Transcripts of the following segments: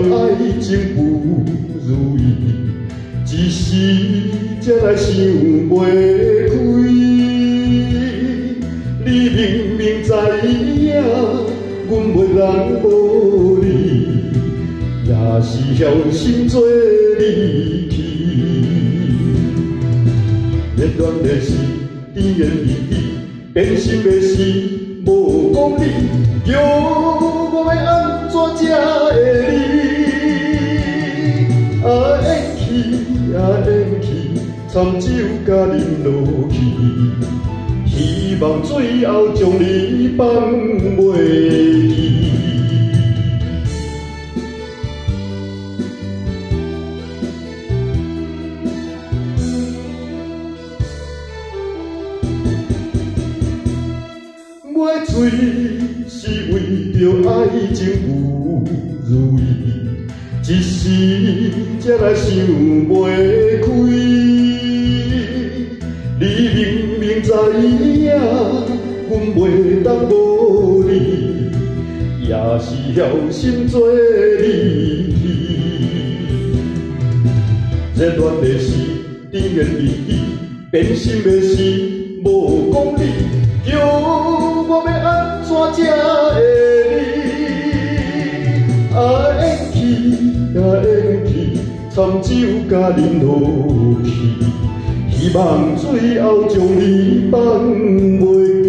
爱情不如意，一时才来想袂开。你明明知影，阮袂人无你，也是晓心做离去。热恋的是甜言蜜语，变心的是无讲理，叫我要安怎才会离？啊缘去啊缘去，参酒甲啉落去，希望最后将你放袂去。我醉是为着爱情不如意，一时才来想袂开。你明明知影，阮袂当无你，也是晓心做离去。热恋的是甜言蜜语，变心的是无讲理，叫我要安怎才会离？啊缘去啊缘去，参酒甲啉落去，希望最后将你放袂记。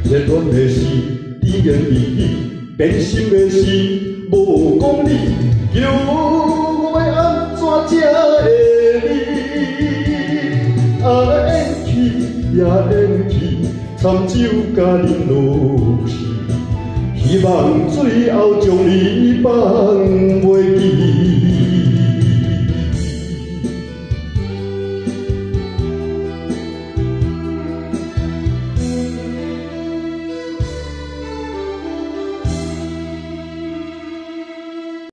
热恋的是甜言蜜语，变心的是无讲理，叫我要安怎才会离？啊缘去啊缘去，参酒甲啉落去，希望最后将你放袂记。